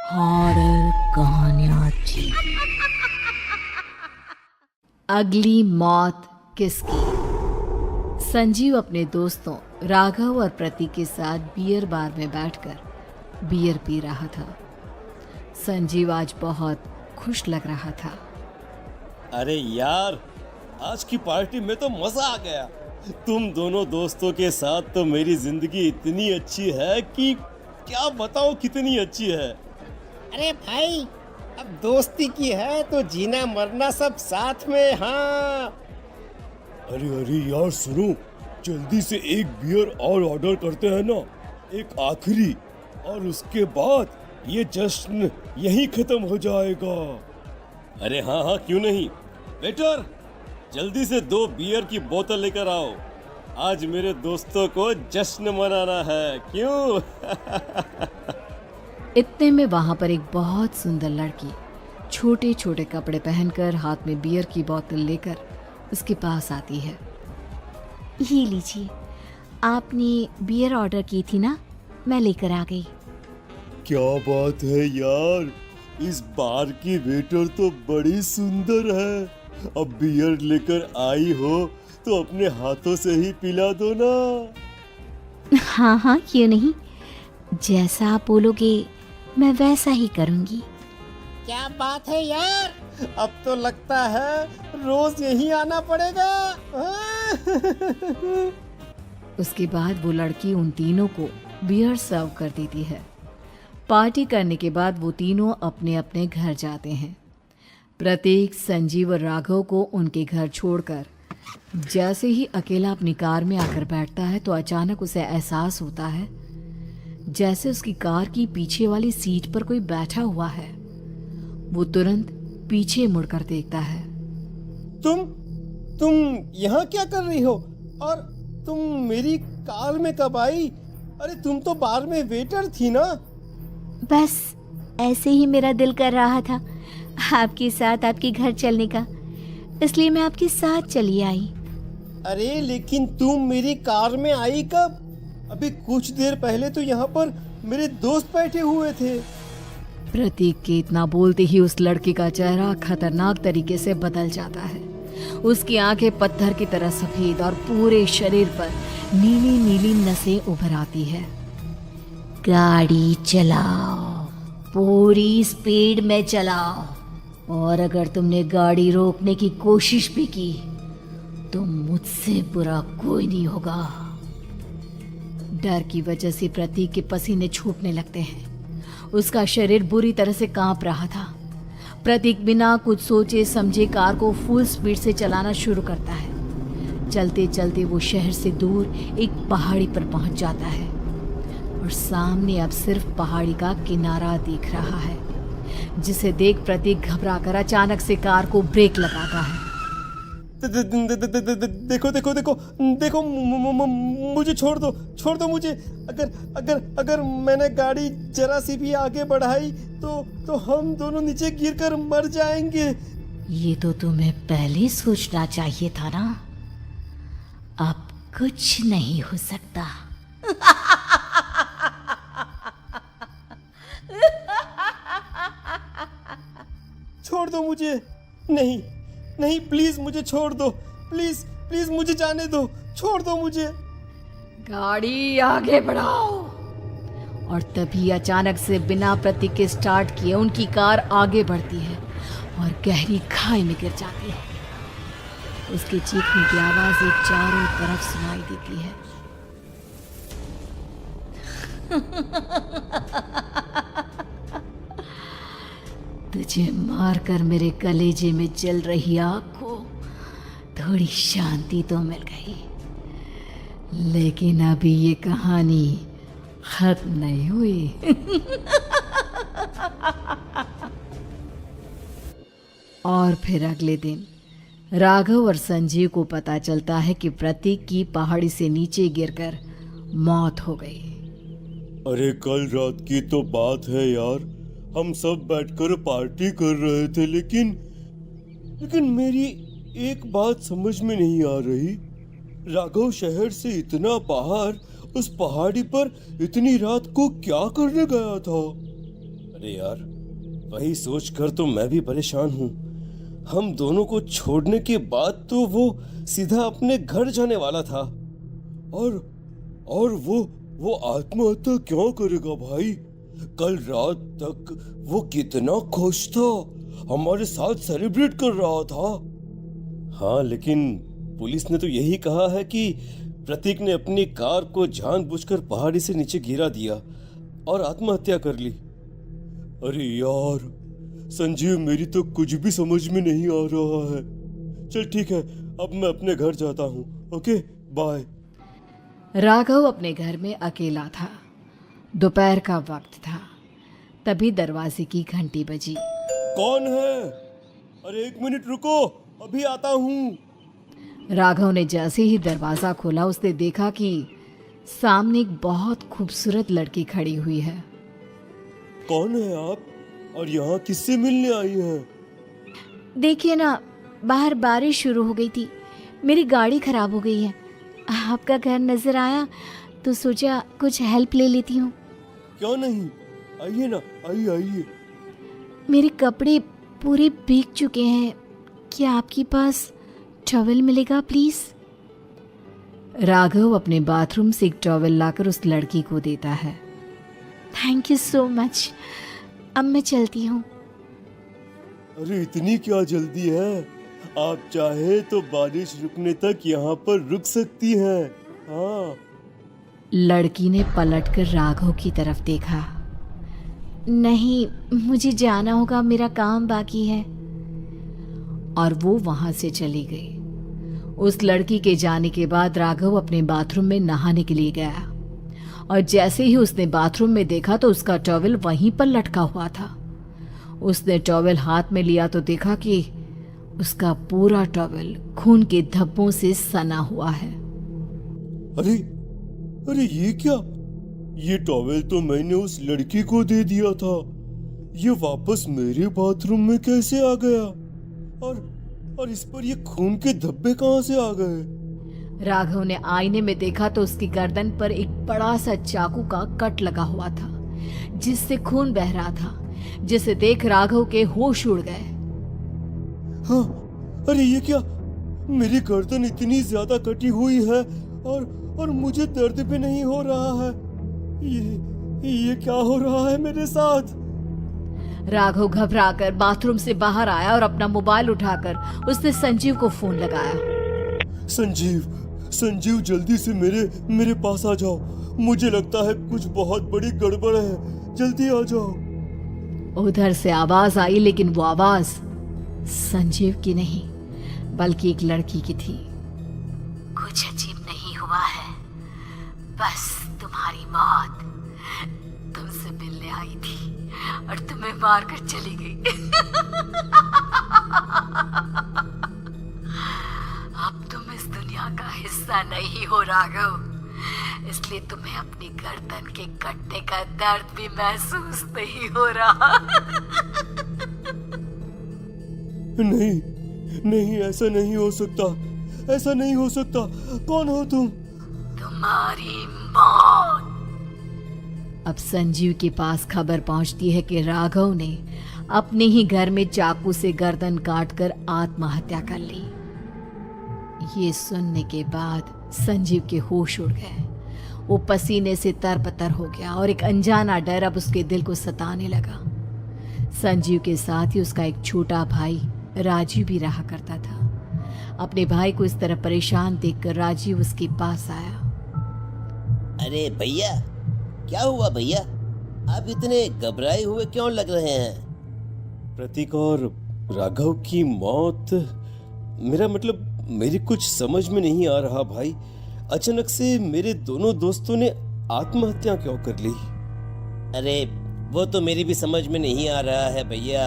Horror कहानियाँ थी। अगली मौत किसकी? संजीव अपने दोस्तों राघव और प्रतीक के साथ बियर बार में बैठकर बियर पी रहा था। संजीव आज बहुत खुश लग रहा था। अरे यार, आज की पार्टी में तो मजा आ गया। तुम दोनों दोस्तों के साथ तो मेरी जिंदगी इतनी अच्छी है कि क्या बताओ कितनी अच्छी है। अरे भाई, अब दोस्ती की है तो जीना मरना सब साथ में। हाँ, अरे यार सुनो, जल्दी से एक बियर और ऑर्डर करते हैं ना, एक आखिरी, और उसके बाद ये जश्न यहीं खत्म हो जाएगा। अरे हाँ, क्यों नहीं। वेटर, जल्दी से 2 बियर की बोतल लेकर आओ। आज मेरे दोस्तों को जश्न मनाना है, क्यों? इतने में वहां पर एक बहुत सुंदर लड़की छोटे छोटे कपड़े पहनकर हाथ में बियर की बोतल लेकर उसके पास आती है। ये लीजिए, आपने बियर ऑर्डर की थी ना, मैं लेकर आ गई। क्या बात है यार, इस बार की वेटर तो बड़ी सुंदर है। अब बियर लेकर आई हो तो अपने हाथों से ही पिला दो ना। हाँ, क्यों नहीं, जैसा आप बोलोगे मैं वैसा ही करूँगी। क्या बात है यार, अब तो लगता है रोज यहीं आना पड़ेगा। उसके बाद वो लड़की उन तीनों को बियर सर्व कर देती है। पार्टी करने के बाद वो तीनों अपने अपने घर जाते हैं। प्रतीक संजीव और राघव को उनके घर छोड़कर जैसे ही अकेला अपनी कार में आकर बैठता है तो अचानक उसे एहसास होता है जैसे उसकी कार की पीछे वाली सीट पर कोई बैठा हुआ है। वो तुरंत पीछे मुड़कर देखता है। तुम यहाँ क्या कर रही हो? और तुम मेरी कार में कब आई? अरे तुम तो बार में वेटर थी ना। बस ऐसे ही मेरा दिल कर रहा था आपके साथ आपके घर चलने का, इसलिए मैं आपके साथ चली आई। अरे लेकिन तुम मेरी कार में आई कब? अभी कुछ देर पहले तो यहाँ पर मेरे दोस्त बैठे हुए थे। प्रतीक के इतना बोलते ही उस लड़के का चेहरा खतरनाक तरीके से बदल जाता है। उसकी आंखें पत्थर की तरह सफेद और पूरे शरीर पर नीली नीली नसें उभर आती है। गाड़ी चलाओ, पूरी स्पीड में चलाओ, और अगर तुमने गाड़ी रोकने की कोशिश भी की तो मुझसे बुरा कोई नहीं होगा। डर की वजह से प्रतीक के पसीने छूटने लगते हैं। उसका शरीर बुरी तरह से कांप रहा था। प्रतीक बिना कुछ सोचे समझे कार को फुल स्पीड से चलाना शुरू करता है। चलते चलते वो शहर से दूर एक पहाड़ी पर पहुंच जाता है और सामने अब सिर्फ पहाड़ी का किनारा दिख रहा है, जिसे देख प्रतीक घबराकर अचानक से कार को ब्रेक लगाता है। देखो, मुझे छोड़ दो मुझे। अगर मैंने गाड़ी जरा सी भी आगे बढ़ाई तो हम दोनों नीचे गिरकर मर जाएंगे। ये तो तुम्हें पहले सोचना चाहिए था ना। अब कुछ नहीं हो सकता। छोड़ दो मुझे। नहीं, प्लीज मुझे छोड़ दो। प्लीज मुझे जाने दो। छोड़ दो मुझे। गाड़ी आगे बढ़ाओ। और तभी अचानक से बिना प्रतीक के स्टार्ट किए उनकी कार आगे बढ़ती है और गहरी खाई में गिर जाती है। उसके चीखने की आवाज़ चारों तरफ सुनाई देती है। तुझे मारकर मेरे कलेजे में जल रही आग को थोड़ी शांति तो मिल गई, लेकिन अभी ये कहानी खत्म नहीं हुई। और फिर अगले दिन राघव और संजीव को पता चलता है कि प्रतीक की पहाड़ी से नीचे गिरकर मौत हो गई। अरे कल रात की तो बात है यार, हम सब बैठकर पार्टी कर रहे थे, लेकिन मेरी एक बात समझ में नहीं आ रही। राघव शहर से इतना बाहर उस पहाड़ी पर इतनी रात को क्या करने गया था? अरे यार, वही सोचकर तो मैं भी परेशान हूँ। हम दोनों को छोड़ने के बाद तो वो सीधा अपने घर जाने वाला था। और वो आत्महत्या क्यों करेगा भाई? कल रात तक वो कितना खुश था, हमारे साथ सेलिब्रेट कर रहा था। हाँ, लेकिन पुलिस ने तो यही कहा है कि प्रतीक ने अपनी कार को जानबूझकर पहाड़ी से नीचे गिरा दिया और आत्महत्या कर ली। अरे यार संजीव, मेरी तो कुछ भी समझ में नहीं आ रहा है। चल ठीक है, अब मैं अपने घर जाता हूँ। Okay, bye. राघव अपने घर में अकेला था। दोपहर का वक्त था। तभी दरवाजे की घंटी बजी। कौन है? अरे 1 मिनट रुको, अभी आता हूँ। राघव ने जैसे ही दरवाज़ा खोला उसने देखा कि सामने एक बहुत खूबसूरत लड़की खड़ी हुई है। कौन है आप और यहाँ किससे मिलने आई हैं? देखिए ना, बाहर बारिश शुरू हो गई थी, मेरी गाड़ी खराब हो गई है। आपका घर नजर आया तो सोचा कुछ हेल्प ले लेती हूँ। क्यों नहीं, आइए ना, आइए आइए। मेरे कपड़े पूरे भीग चुके हैं, क्या आपके पास टॉवल मिलेगा प्लीज? राघव अपने बाथरूम से एक टॉवल लाकर उस लड़की को देता है। थैंक यू सो मच, अब मैं चलती हूँ। अरे इतनी क्या जल्दी है? आप चाहे तो बारिश रुकने तक यहाँ पर रुक सकती हैं। हाँ। लड़की ने पलटकर राघव की तरफ देखा। नहीं, मुझे जाना होगा, मेरा काम बाकी है। और वो वहां से चली गई। उस लड़की के जाने के बाद राघव अपने बाथरूम में नहाने के लिए गया और जैसे ही उसने बाथरूम में देखा तो उसका टॉवल वहीं पर लटका हुआ था। उसने टॉवल हाथ में लिया तो देखा कि उसका पूरा टॉवल खून के धब्बों से सना हुआ है। अरे अरे ये क्या? ये टॉवेल तो मैंने उस लड़की को दे दिया था। ये वापस मेरे बाथरूम में कैसे आ गया? और इस पर ये खून के धब्बे कहां से आ गए? राघव ने आईने में देखा तो उसकी गर्दन पर एक बड़ा सा चाकू का कट लगा हुआ था जिससे खून बह रहा था, जिसे देख राघव के होश उड़ गए। हाँ, अरे ये क्या? मेरी गर्दन इतनी ज्यादा कटी हुई है और मुझे दर्द भी नहीं हो रहा है। ये क्या हो रहा है मेरे साथ? राघव घबराकर बाथरूम से बाहर आया और अपना मोबाइल उठाकर उसने संजीव को फोन लगाया। संजीव जल्दी से मेरे पास आ जाओ। मुझे लगता है कुछ बहुत बड़ी गड़बड़ है, जल्दी आ जाओ। उधर से आवाज आई, लेकिन वो आवाज संजीव की नहीं बल्कि एक लड़की की थी। कुछ अजीब नहीं हुआ है, बस तुम्हारी मौत तुमसे मिलने आई थी और तुम्हें मारकर चली गई। अब तुम इस दुनिया का हिस्सा नहीं हो राघव, इसलिए तुम्हें अपनी गर्दन के कटने का दर्द भी महसूस नहीं हो रहा। नहीं, ऐसा नहीं हो सकता, ऐसा नहीं हो सकता। कौन हो तुम? तुम्हारी मौत। अब संजीव के पास खबर पहुंचती है कि राघव ने अपने ही घर में चाकू से गर्दन काटकर आत्महत्या कर ली। ये सुनने के बाद संजीव के होश उड़ गए। वो पसीने से तरबतर हो गया और एक अनजाना डर अब उसके दिल को सताने लगा। संजीव के साथ ही उसका एक छोटा भाई राजीव भी रहा करता था। अपने भाई को इस तरह परेशान देखकर राजीव उसके पास आया। अरे भैया, क्या हुआ भैया? आप इतने घबराए हुए क्यों लग रहे हैं? प्रतीक और राघव की मौत, मेरा मतलब मेरी कुछ समझ में नहीं आ रहा भाई। अचानक से मेरे दोनों दोस्तों ने आत्महत्या क्यों कर ली? अरे वो तो मेरी भी समझ में नहीं आ रहा है भैया।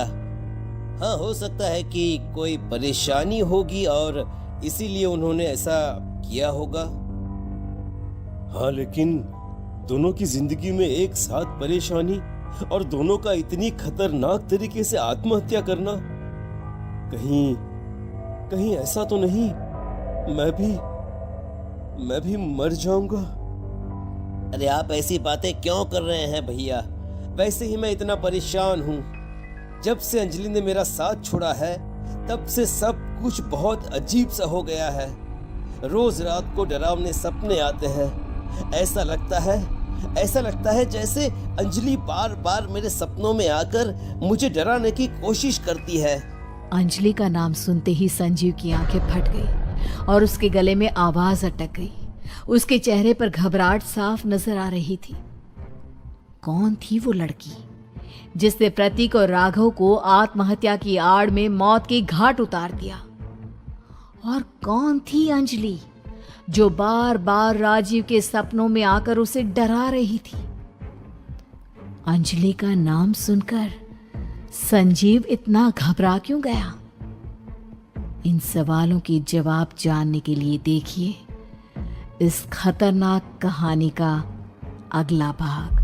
हाँ, हो सकता है कि कोई परेशानी होगी और इसीलिए उन्होंने ऐसा किया होगा। हाँ, लेकिन दोनों की जिंदगी में एक साथ परेशानी और दोनों का इतनी खतरनाक तरीके से आत्महत्या करना, कहीं ऐसा तो नहीं मैं भी मर जाऊंगा? अरे आप ऐसी बातें क्यों कर रहे हैं भैया? वैसे ही मैं इतना परेशान हूँ। जब से अंजलि ने मेरा साथ छोड़ा है तब से सब कुछ बहुत अजीब सा हो गया है। रोज रात को डरावने सपने आते हैं। ऐसा लगता है जैसे अंजलि बार बार मेरे सपनों में आकर मुझे डराने की कोशिश करती है। अंजलि का नाम सुनते ही संजीव की आंखें फट गई और उसके गले में आवाज अटक गई। उसके चेहरे पर घबराहट साफ नजर आ रही थी। कौन थी वो लड़की जिसने प्रतीक और राघव को आत्महत्या की आड़ में मौत के घाट उतार दिया? और कौन थी अंजलि जो बार बार राजीव के सपनों में आकर उसे डरा रही थी? अंजलि का नाम सुनकर संजीव इतना घबरा क्यों गया? इन सवालों के जवाब जानने के लिए देखिए इस खतरनाक कहानी का अगला भाग।